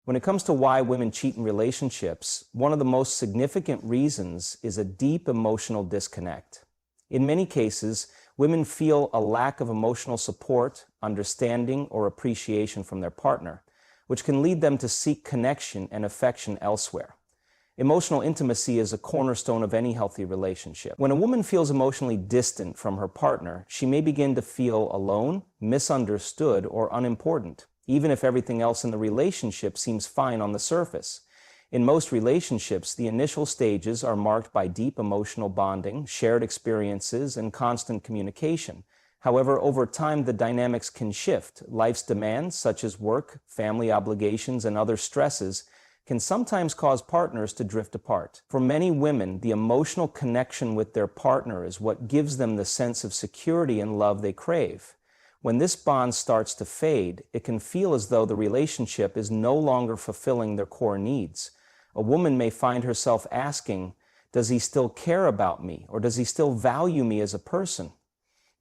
When it comes to why women cheat in relationships, one of the most significant reasons is a deep emotional disconnect. In many cases, women feel a lack of emotional support, understanding, or appreciation from their partner, which can lead them to seek connection and affection elsewhere. Emotional intimacy is a cornerstone of any healthy relationship. When a woman feels emotionally distant from her partner, she may begin to feel alone, misunderstood, or unimportant, even if everything else in the relationship seems fine on the surface. In most relationships, the initial stages are marked by deep emotional bonding, shared experiences, and constant communication. However, over time, the dynamics can shift. Life's demands, such as work, family obligations, and other stresses, can sometimes cause partners to drift apart. For many women, the emotional connection with their partner is what gives them the sense of security and love they crave. When this bond starts to fade, it can feel as though the relationship is no longer fulfilling their core needs. A woman may find herself asking, "Does he still care about me? Or does he still value me as a person?"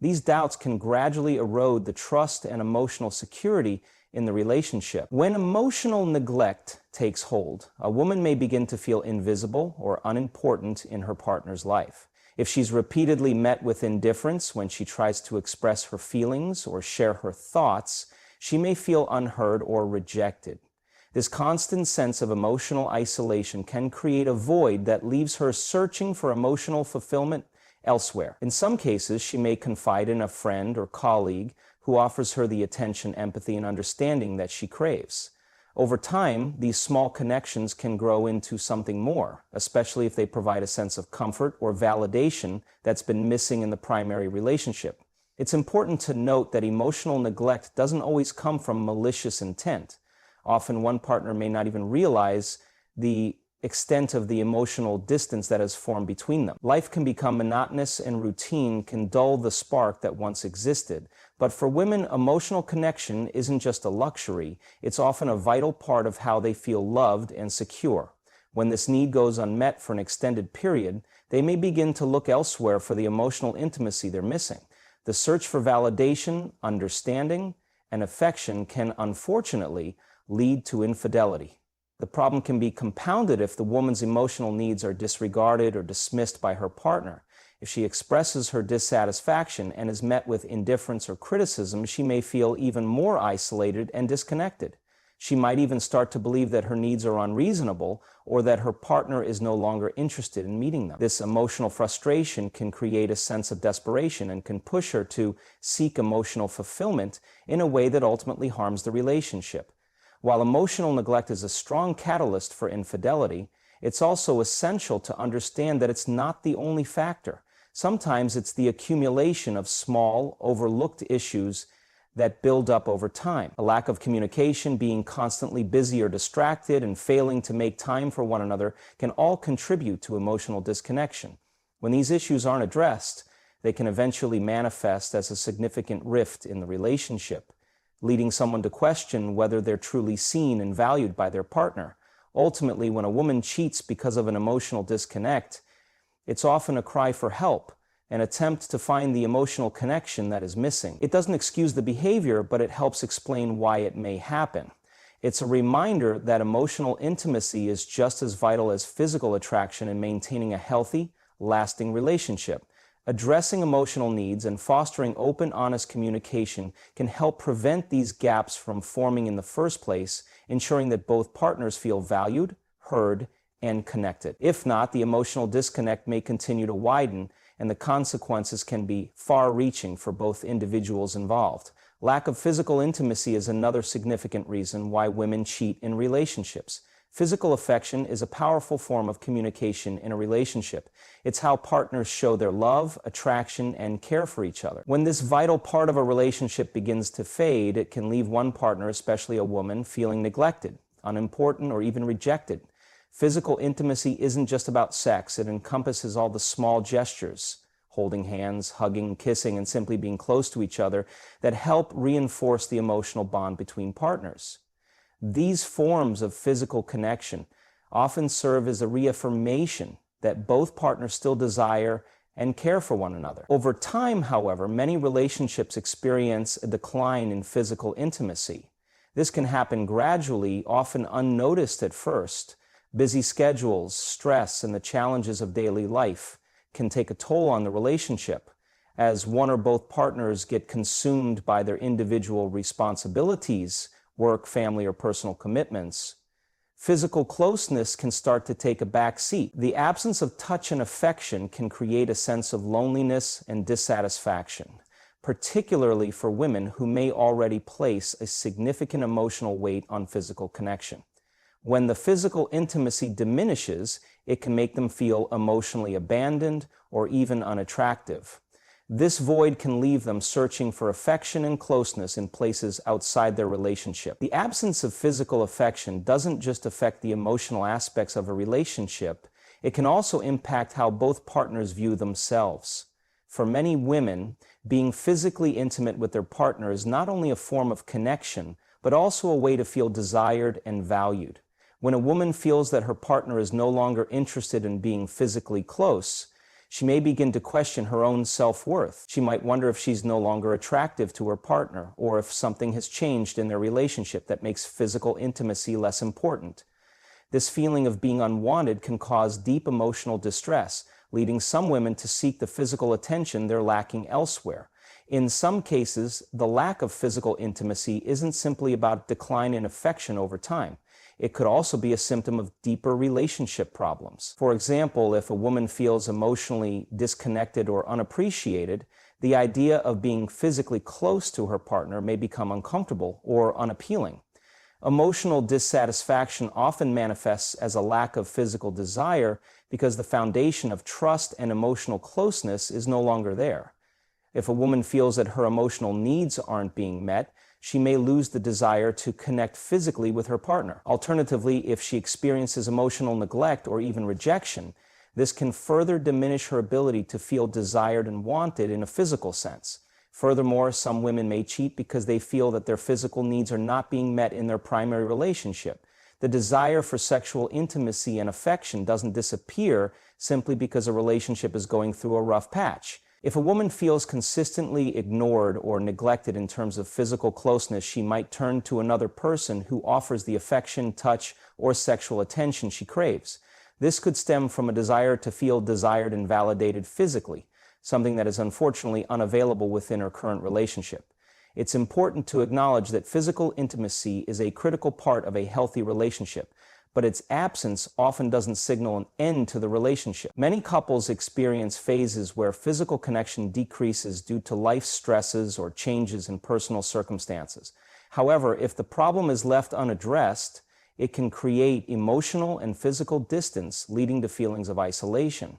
These doubts can gradually erode the trust and emotional security in the relationship. When emotional neglect takes hold, a woman may begin to feel invisible or unimportant in her partner's life. If she's repeatedly met with indifference when she tries to express her feelings or share her thoughts, she may feel unheard or rejected. This constant sense of emotional isolation can create a void that leaves her searching for emotional fulfillment elsewhere. In some cases, she may confide in a friend or colleague who offers her the attention, empathy, and understanding that she craves. Over time, these small connections can grow into something more, especially if they provide a sense of comfort or validation that's been missing in the primary relationship. It's important to note that emotional neglect doesn't always come from malicious intent. Often one partner may not even realize the extent of the emotional distance that has formed between them. Life can become monotonous and routine can dull the spark that once existed. But for women, emotional connection isn't just a luxury, it's often a vital part of how they feel loved and secure. When this need goes unmet for an extended period, they may begin to look elsewhere for the emotional intimacy they're missing. The search for validation, understanding, and affection can unfortunately lead to infidelity. The problem can be compounded if the woman's emotional needs are disregarded or dismissed by her partner. If she expresses her dissatisfaction and is met with indifference or criticism, she may feel even more isolated and disconnected. She might even start to believe that her needs are unreasonable or that her partner is no longer interested in meeting them. This emotional frustration can create a sense of desperation and can push her to seek emotional fulfillment in a way that ultimately harms the relationship. While emotional neglect is a strong catalyst for infidelity, it's also essential to understand that it's not the only factor. Sometimes it's the accumulation of small, overlooked issues that build up over time. A lack of communication, being constantly busy or distracted, and failing to make time for one another can all contribute to emotional disconnection. When these issues aren't addressed, they can eventually manifest as a significant rift in the relationship, leading someone to question whether they're truly seen and valued by their partner. Ultimately, when a woman cheats because of an emotional disconnect, it's often a cry for help, an attempt to find the emotional connection that is missing. It doesn't excuse the behavior, but it helps explain why it may happen. It's a reminder that emotional intimacy is just as vital as physical attraction in maintaining a healthy, lasting relationship. Addressing emotional needs and fostering open, honest communication can help prevent these gaps from forming in the first place, ensuring that both partners feel valued, heard, and connected. If not, the emotional disconnect may continue to widen, and the consequences can be far-reaching for both individuals involved. Lack of physical intimacy is another significant reason why women cheat in relationships. Physical affection is a powerful form of communication in a relationship. It's how partners show their love, attraction, and care for each other. When this vital part of a relationship begins to fade, it can leave one partner, especially a woman, feeling neglected, unimportant, or even rejected. Physical intimacy isn't just about sex. It encompasses all the small gestures, holding hands, hugging, kissing, and simply being close to each other, that help reinforce the emotional bond between partners. These forms of physical connection often serve as a reaffirmation that both partners still desire and care for one another. Over time, however, many relationships experience a decline in physical intimacy. This can happen gradually, often unnoticed at first. Busy schedules, stress, and the challenges of daily life can take a toll on the relationship. As one or both partners get consumed by their individual responsibilities, work, family, or personal commitments, physical closeness can start to take a back seat. The absence of touch and affection can create a sense of loneliness and dissatisfaction, particularly for women who may already place a significant emotional weight on physical connection. When the physical intimacy diminishes, it can make them feel emotionally abandoned or even unattractive. This void can leave them searching for affection and closeness in places outside their relationship. The absence of physical affection doesn't just affect the emotional aspects of a relationship, it can also impact how both partners view themselves. For many women, being physically intimate with their partner is not only a form of connection, but also a way to feel desired and valued. When a woman feels that her partner is no longer interested in being physically close, she may begin to question her own self-worth. She might wonder if she's no longer attractive to her partner, or if something has changed in their relationship that makes physical intimacy less important. This feeling of being unwanted can cause deep emotional distress, leading some women to seek the physical attention they're lacking elsewhere. In some cases, the lack of physical intimacy isn't simply about decline in affection over time. It could also be a symptom of deeper relationship problems. For example, if a woman feels emotionally disconnected or unappreciated, the idea of being physically close to her partner may become uncomfortable or unappealing. Emotional dissatisfaction often manifests as a lack of physical desire because the foundation of trust and emotional closeness is no longer there. If a woman feels that her emotional needs aren't being met, she may lose the desire to connect physically with her partner. Alternatively, if she experiences emotional neglect or even rejection, this can further diminish her ability to feel desired and wanted in a physical sense. Furthermore, some women may cheat because they feel that their physical needs are not being met in their primary relationship. The desire for sexual intimacy and affection doesn't disappear simply because a relationship is going through a rough patch. If a woman feels consistently ignored or neglected in terms of physical closeness, she might turn to another person who offers the affection, touch, or sexual attention she craves. This could stem from a desire to feel desired and validated physically, something that is unfortunately unavailable within her current relationship. It's important to acknowledge that physical intimacy is a critical part of a healthy relationship, but its absence often doesn't signal an end to the relationship. Many couples experience phases where physical connection decreases due to life stresses or changes in personal circumstances. However, if the problem is left unaddressed, it can create emotional and physical distance, leading to feelings of isolation.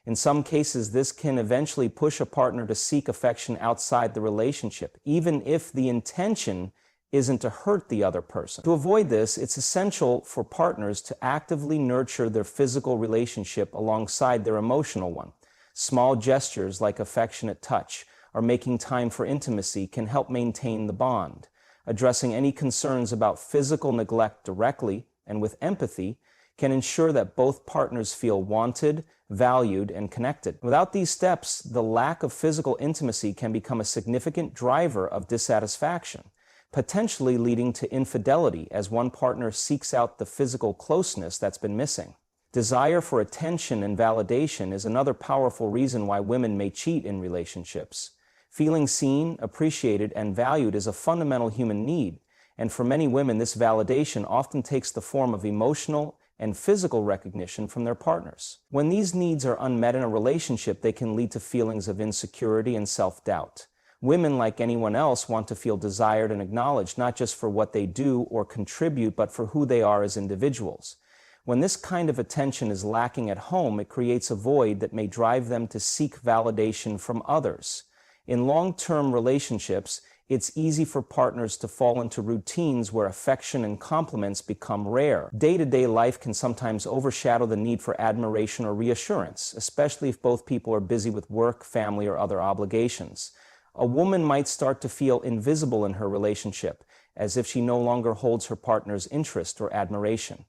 In some cases, this can eventually push a partner to seek affection outside the relationship, even if the intention isn't to hurt the other person. To avoid this, it's essential for partners to actively nurture their physical relationship alongside their emotional one. Small gestures like affectionate touch or making time for intimacy can help maintain the bond. Addressing any concerns about physical neglect directly and with empathy can ensure that both partners feel wanted, valued, and connected. Without these steps, the lack of physical intimacy can become a significant driver of dissatisfaction, potentially leading to infidelity as one partner seeks out the physical closeness that's been missing. Desire for attention and validation is another powerful reason why women may cheat in relationships. Feeling seen, appreciated, and valued is a fundamental human need, and for many women, this validation often takes the form of emotional and physical recognition from their partners. When these needs are unmet in a relationship, they can lead to feelings of insecurity and self-doubt. Women, like anyone else, want to feel desired and acknowledged, not just for what they do or contribute, but for who they are as individuals. When this kind of attention is lacking at home, it creates a void that may drive them to seek validation from others. In long-term relationships, it's easy for partners to fall into routines where affection and compliments become rare. Day-to-day life can sometimes overshadow the need for admiration or reassurance, especially if both people are busy with work, family, or other obligations. A woman might start to feel invisible in her relationship, as if she no longer holds her partner's interest or admiration.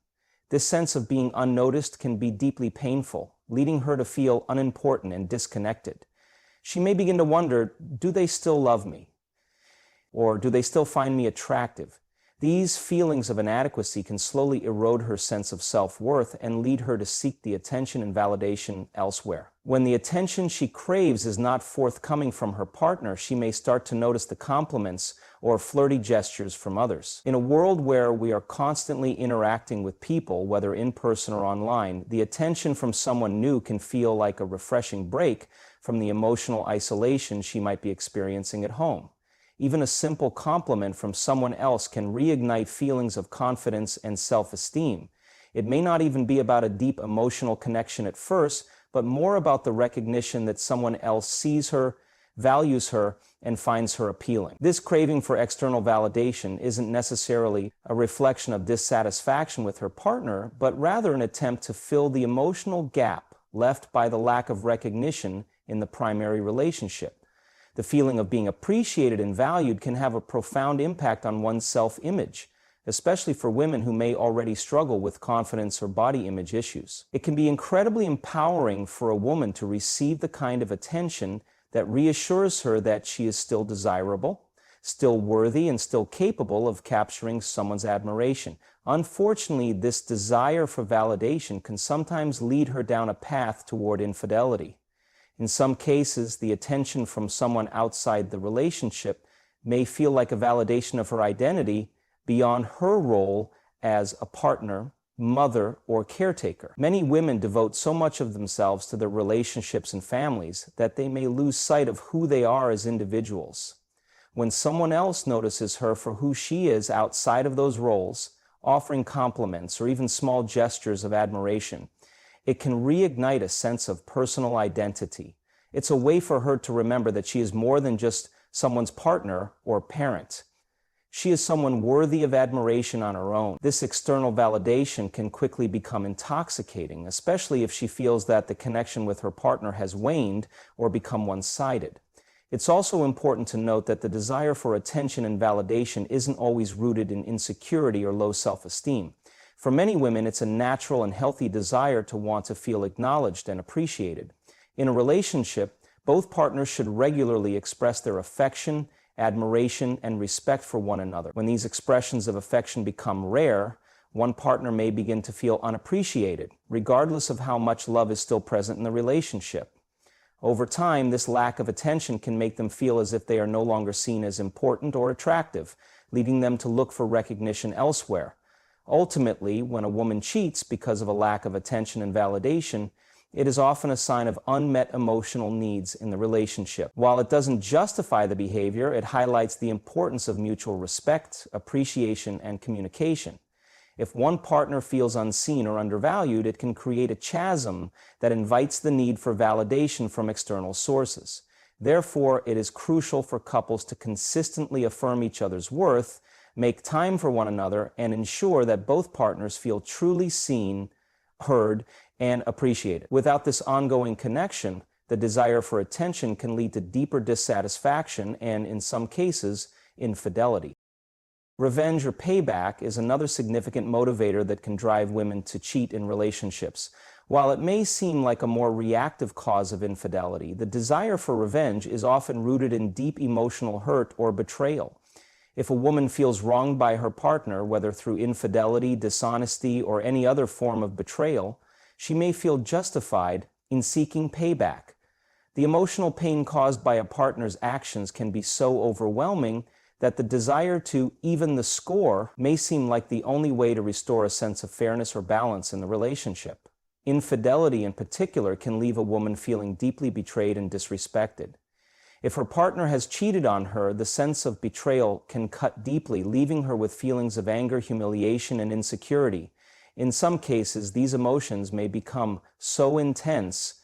This sense of being unnoticed can be deeply painful, leading her to feel unimportant and disconnected. She may begin to wonder, do they still love me? Or do they still find me attractive? These feelings of inadequacy can slowly erode her sense of self-worth and lead her to seek the attention and validation elsewhere. When the attention she craves is not forthcoming from her partner, she may start to notice the compliments or flirty gestures from others. In a world where we are constantly interacting with people, whether in person or online, the attention from someone new can feel like a refreshing break from the emotional isolation she might be experiencing at home. Even a simple compliment from someone else can reignite feelings of confidence and self-esteem. It may not even be about a deep emotional connection at first, but more about the recognition that someone else sees her, values her, and finds her appealing. This craving for external validation isn't necessarily a reflection of dissatisfaction with her partner, but rather an attempt to fill the emotional gap left by the lack of recognition in the primary relationship. The feeling of being appreciated and valued can have a profound impact on one's self-image, especially for women who may already struggle with confidence or body image issues. It can be incredibly empowering for a woman to receive the kind of attention that reassures her that she is still desirable, still worthy, and still capable of capturing someone's admiration. Unfortunately, this desire for validation can sometimes lead her down a path toward infidelity. In some cases, the attention from someone outside the relationship may feel like a validation of her identity beyond her role as a partner, mother, or caretaker. Many women devote so much of themselves to their relationships and families that they may lose sight of who they are as individuals. When someone else notices her for who she is outside of those roles, offering compliments or even small gestures of admiration, it can reignite a sense of personal identity. It's a way for her to remember that she is more than just someone's partner or parent. She is someone worthy of admiration on her own. This external validation can quickly become intoxicating, especially if she feels that the connection with her partner has waned or become one-sided. It's also important to note that the desire for attention and validation isn't always rooted in insecurity or low self-esteem. For many women, it's a natural and healthy desire to want to feel acknowledged and appreciated. In a relationship, both partners should regularly express their affection, admiration, and respect for one another. When these expressions of affection become rare, one partner may begin to feel unappreciated, regardless of how much love is still present in the relationship. Over time, this lack of attention can make them feel as if they are no longer seen as important or attractive, leading them to look for recognition elsewhere. Ultimately, when a woman cheats because of a lack of attention and validation, it is often a sign of unmet emotional needs in the relationship. While it doesn't justify the behavior, it highlights the importance of mutual respect, appreciation, and communication. If one partner feels unseen or undervalued, it can create a chasm that invites the need for validation from external sources. Therefore, it is crucial for couples to consistently affirm each other's worth, make time for one another, and ensure that both partners feel truly seen, heard, and appreciated. Without this ongoing connection, the desire for attention can lead to deeper dissatisfaction and, in some cases, infidelity. Revenge or payback is another significant motivator that can drive women to cheat in relationships. While it may seem like a more reactive cause of infidelity, the desire for revenge is often rooted in deep emotional hurt or betrayal. If a woman feels wronged by her partner, whether through infidelity, dishonesty, or any other form of betrayal, she may feel justified in seeking payback. The emotional pain caused by a partner's actions can be so overwhelming that the desire to even the score may seem like the only way to restore a sense of fairness or balance in the relationship. Infidelity, in particular, can leave a woman feeling deeply betrayed and disrespected. If her partner has cheated on her, the sense of betrayal can cut deeply, leaving her with feelings of anger, humiliation, and insecurity. In some cases, these emotions may become so intense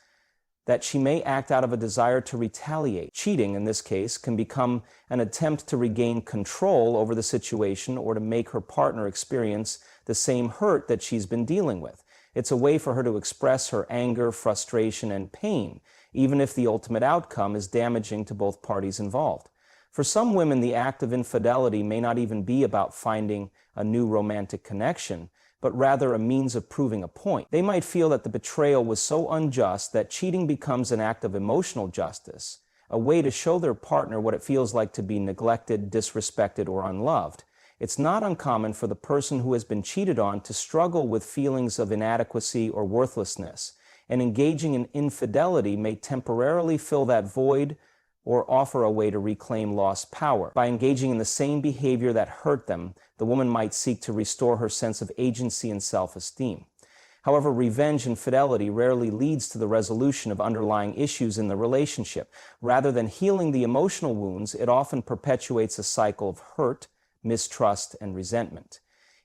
that she may act out of a desire to retaliate. Cheating, in this case, can become an attempt to regain control over the situation or to make her partner experience the same hurt that she's been dealing with. It's a way for her to express her anger, frustration, and pain, even if the ultimate outcome is damaging to both parties involved. For some women, the act of infidelity may not even be about finding a new romantic connection, but rather a means of proving a point. They might feel that the betrayal was so unjust that cheating becomes an act of emotional justice, a way to show their partner what it feels like to be neglected, disrespected, or unloved. It's not uncommon for the person who has been cheated on to struggle with feelings of inadequacy or worthlessness, and engaging in infidelity may temporarily fill that void or offer a way to reclaim lost power. By engaging in the same behavior that hurt them, the woman might seek to restore her sense of agency and self-esteem. However, revenge and fidelity rarely leads to the resolution of underlying issues in the relationship. Rather than healing the emotional wounds, it often perpetuates a cycle of hurt, mistrust, and resentment.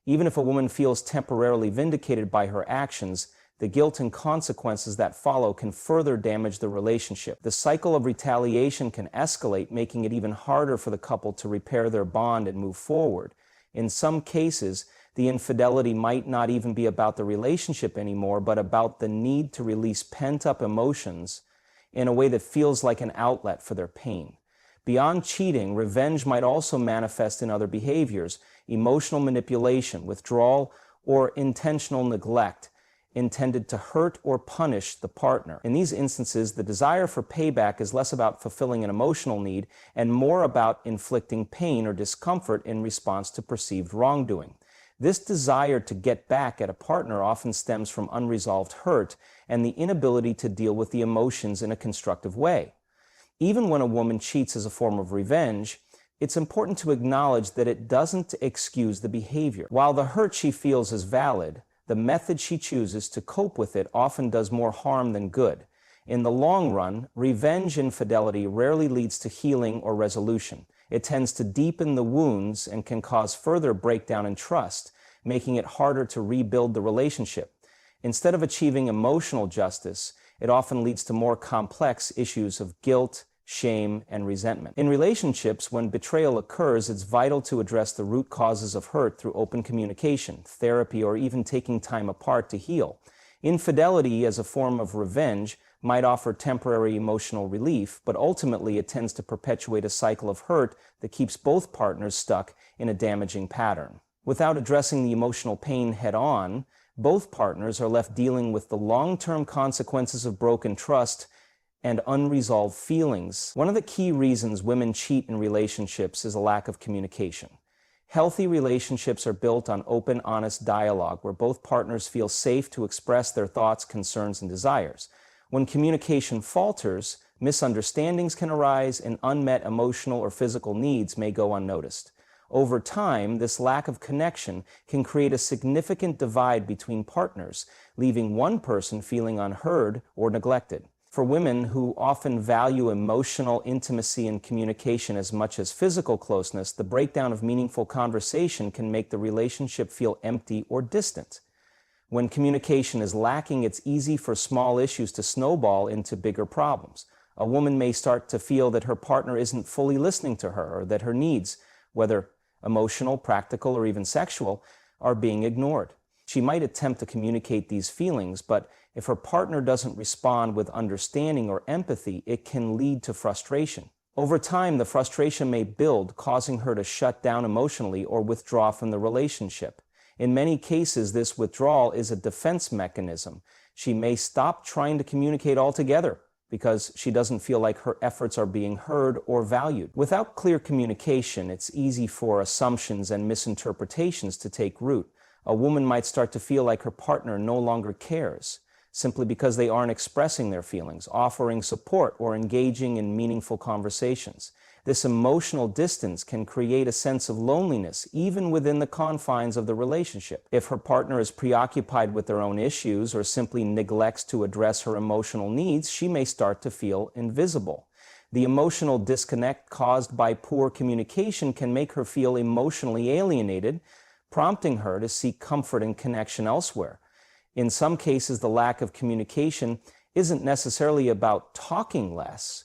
Even if a woman feels temporarily vindicated by her actions, the guilt and consequences that follow can further damage the relationship. The cycle of retaliation can escalate, making it even harder for the couple to repair their bond and move forward. In some cases, the infidelity might not even be about the relationship anymore, but about the need to release pent-up emotions in a way that feels like an outlet for their pain. Beyond cheating, revenge might also manifest in other behaviors: emotional manipulation, withdrawal, or intentional neglect intended to hurt or punish the partner. In these instances, the desire for payback is less about fulfilling an emotional need and more about inflicting pain or discomfort in response to perceived wrongdoing. This desire to get back at a partner often stems from unresolved hurt and the inability to deal with the emotions in a constructive way. Even when a woman cheats as a form of revenge, it's important to acknowledge that it doesn't excuse the behavior. While the hurt she feels is valid, the method she chooses to cope with it often does more harm than good. In the long run, revenge infidelity rarely leads to healing or resolution. It tends to deepen the wounds and can cause further breakdown in trust, making it harder to rebuild the relationship. Instead of achieving emotional justice, it often leads to more complex issues of guilt, shame, and resentment. In relationships, when betrayal occurs, it's vital to address the root causes of hurt through open communication, therapy, or even taking time apart to heal. Infidelity as a form of revenge might offer temporary emotional relief, but ultimately it tends to perpetuate a cycle of hurt that keeps both partners stuck in a damaging pattern. Without addressing the emotional pain head-on, both partners are left dealing with the long-term consequences of broken trust and unresolved feelings. One of the key reasons women cheat in relationships is a lack of communication. Healthy relationships are built on open, honest dialogue where both partners feel safe to express their thoughts, concerns, and desires. When communication falters, misunderstandings can arise and unmet emotional or physical needs may go unnoticed. Over time, this lack of connection can create a significant divide between partners, leaving one person feeling unheard or neglected. For women who often value emotional intimacy and communication as much as physical closeness, the breakdown of meaningful conversation can make the relationship feel empty or distant. When communication is lacking, it's easy for small issues to snowball into bigger problems. A woman may start to feel that her partner isn't fully listening to her, or that her needs, whether emotional, practical, or even sexual, are being ignored. She might attempt to communicate these feelings, but if her partner doesn't respond with understanding or empathy, it can lead to frustration. Over time, the frustration may build, causing her to shut down emotionally or withdraw from the relationship. In many cases, this withdrawal is a defense mechanism. She may stop trying to communicate altogether because she doesn't feel like her efforts are being heard or valued. Without clear communication, it's easy for assumptions and misinterpretations to take root. A woman might start to feel like her partner no longer cares, simply because they aren't expressing their feelings, offering support, or engaging in meaningful conversations. This emotional distance can create a sense of loneliness, even within the confines of the relationship. If her partner is preoccupied with their own issues or simply neglects to address her emotional needs, she may start to feel invisible. The emotional disconnect caused by poor communication can make her feel emotionally alienated, prompting her to seek comfort and connection elsewhere. In some cases, the lack of communication isn't necessarily about talking less.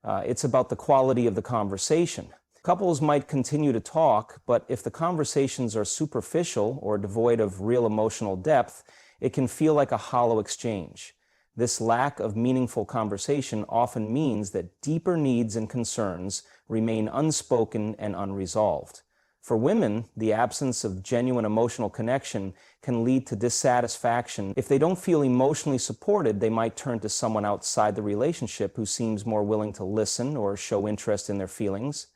It's about the quality of the conversation. Couples might continue to talk, but if the conversations are superficial or devoid of real emotional depth, it can feel like a hollow exchange. This lack of meaningful conversation often means that deeper needs and concerns remain unspoken and unresolved. For women, the absence of genuine emotional connection can lead to dissatisfaction. If they don't feel emotionally supported, they might turn to someone outside the relationship who seems more willing to listen or show interest in their feelings.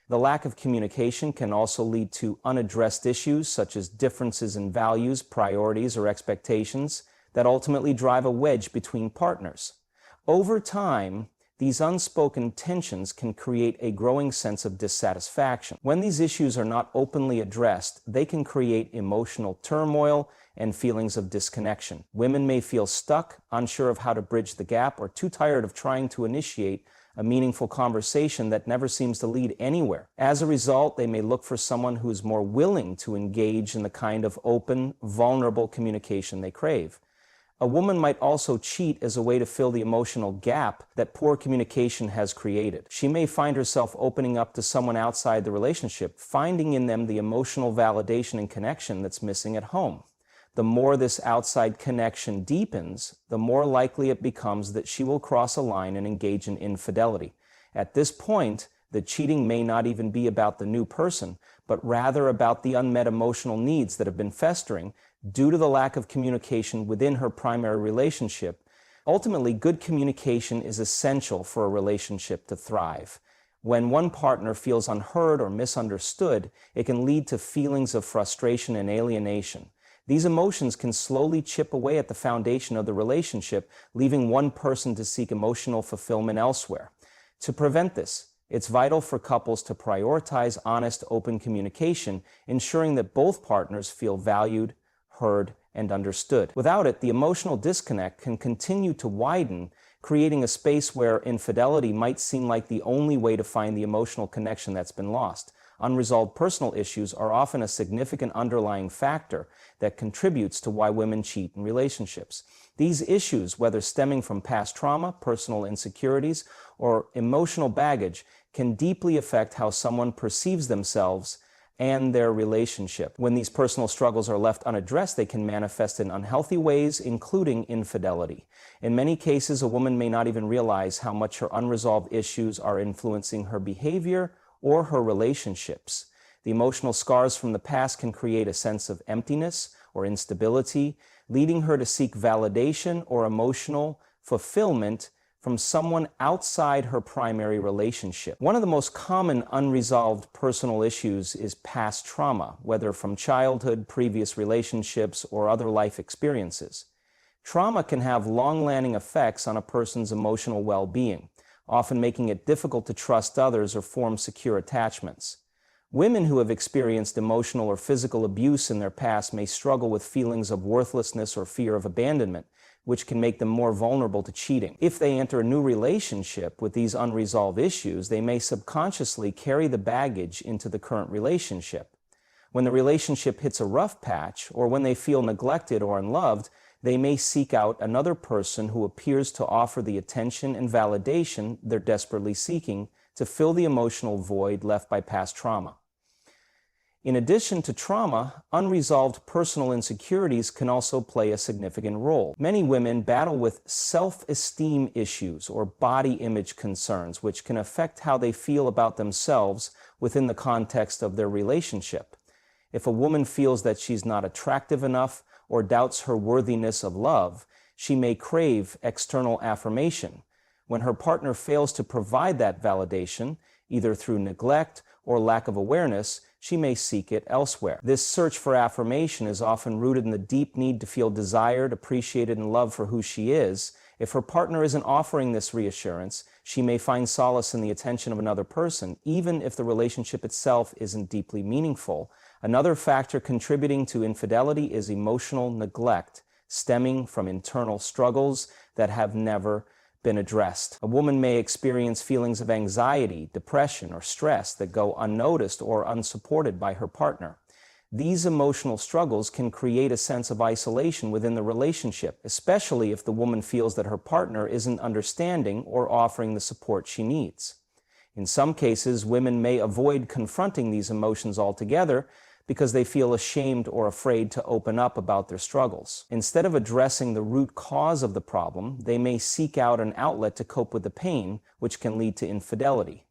The lack of communication can also lead to unaddressed issues such as differences in values, priorities, or expectations that ultimately drive a wedge between partners. Over time, these unspoken tensions can create a growing sense of dissatisfaction. When these issues are not openly addressed, they can create emotional turmoil and feelings of disconnection. Women may feel stuck, unsure of how to bridge the gap, or too tired of trying to initiate a meaningful conversation that never seems to lead anywhere. As a result, they may look for someone who is more willing to engage in the kind of open, vulnerable communication they crave. A woman might also cheat as a way to fill the emotional gap that poor communication has created. She may find herself opening up to someone outside the relationship, finding in them the emotional validation and connection that's missing at home. The more this outside connection deepens, the more likely it becomes that she will cross a line and engage in infidelity. At this point, the cheating may not even be about the new person, but rather about the unmet emotional needs that have been festering due to the lack of communication within her primary relationship. Ultimately, good communication is essential for a relationship to thrive. When one partner feels unheard or misunderstood, it can lead to feelings of frustration and alienation. These emotions can slowly chip away at the foundation of the relationship, leaving one person to seek emotional fulfillment elsewhere. To prevent this, it's vital for couples to prioritize honest, open communication, ensuring that both partners feel valued, heard, and understood. Without it, the emotional disconnect can continue to widen, creating a space where infidelity might seem like the only way to find the emotional connection that's been lost. Unresolved personal issues are often a significant underlying factor that contributes to why women cheat in relationships. These issues, whether stemming from past trauma, personal insecurities, or emotional baggage, can deeply affect how someone perceives themselves and their relationship. When these personal struggles are left unaddressed, they can manifest in unhealthy ways, including infidelity. In many cases, a woman may not even realize how much her unresolved issues are influencing her behavior or her relationships. The emotional scars from the past can create a sense of emptiness or instability, leading her to seek validation or emotional fulfillment from someone outside her primary relationship. One of the most common unresolved personal issues is past trauma, whether from childhood, previous relationships, or other life experiences. Trauma can have long-lasting effects on a person's emotional well-being, often making it difficult to trust others or form secure attachments. Women who have experienced emotional or physical abuse in their past may struggle with feelings of worthlessness or fear of abandonment, which can make them more vulnerable to cheating. If they enter a new relationship with these unresolved issues, they may subconsciously carry the baggage into the current relationship. When the relationship hits a rough patch, or when they feel neglected or unloved, they may seek out another person who appears to offer the attention and validation they're desperately seeking to fill the emotional void left by past trauma. In addition to trauma, unresolved personal insecurities can also play a significant role. Many women battle with self-esteem issues or body image concerns, which can affect how they feel about themselves within the context of their relationship. If a woman feels that she's not attractive enough or doubts her worthiness of love, she may crave external affirmation. When her partner fails to provide that validation, either through neglect or lack of awareness, she may seek it elsewhere. This search for affirmation is often rooted in the deep need to feel desired, appreciated, and loved for who she is. If her partner isn't offering this reassurance, she may find solace in the attention of another person, even if the relationship itself isn't deeply meaningful. Another factor contributing to infidelity is emotional neglect, stemming from internal struggles that have never been addressed. A woman may experience feelings of anxiety, depression, or stress that go unnoticed or unsupported by her partner. These emotional struggles can create a sense of isolation within the relationship, especially if the woman feels that her partner isn't understanding or offering the support she needs. In some cases, women may avoid confronting these emotions altogether because they feel ashamed or afraid to open up about their struggles. Instead of addressing the root cause of the problem, they may seek out an outlet to cope with the pain, which can lead to infidelity.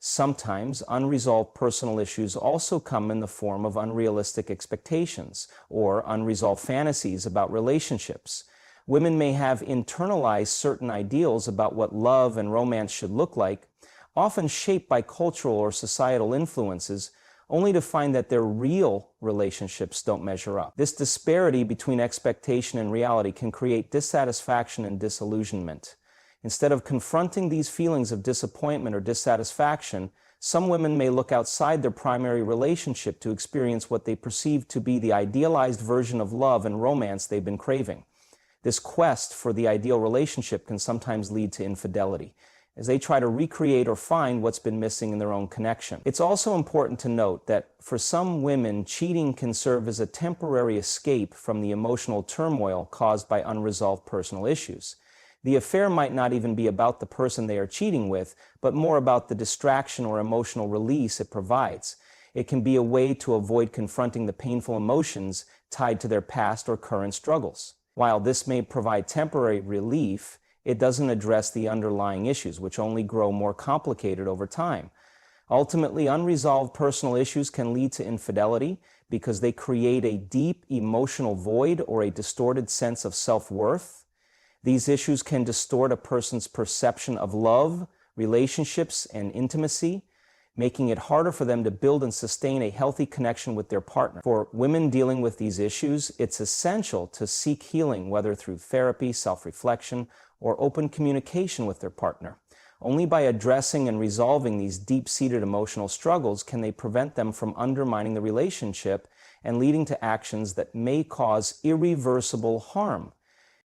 Sometimes unresolved personal issues also come in the form of unrealistic expectations or unresolved fantasies about relationships. Women may have internalized certain ideals about what love and romance should look like, often shaped by cultural or societal influences, only to find that their real relationships don't measure up. This disparity between expectation and reality can create dissatisfaction and disillusionment. Instead of confronting these feelings of disappointment or dissatisfaction, some women may look outside their primary relationship to experience what they perceive to be the idealized version of love and romance they've been craving. This quest for the ideal relationship can sometimes lead to infidelity, as they try to recreate or find what's been missing in their own connection. It's also important to note that for some women, cheating can serve as a temporary escape from the emotional turmoil caused by unresolved personal issues. The affair might not even be about the person they are cheating with, but more about the distraction or emotional release it provides. It can be a way to avoid confronting the painful emotions tied to their past or current struggles. While this may provide temporary relief, it doesn't address the underlying issues, which only grow more complicated over time. Ultimately, unresolved personal issues can lead to infidelity because they create a deep emotional void or a distorted sense of self-worth. These issues can distort a person's perception of love, relationships, and intimacy, making it harder for them to build and sustain a healthy connection with their partner. For women dealing with these issues, it's essential to seek healing, whether through therapy, self-reflection, or open communication with their partner. Only by addressing and resolving these deep-seated emotional struggles can they prevent them from undermining the relationship and leading to actions that may cause irreversible harm.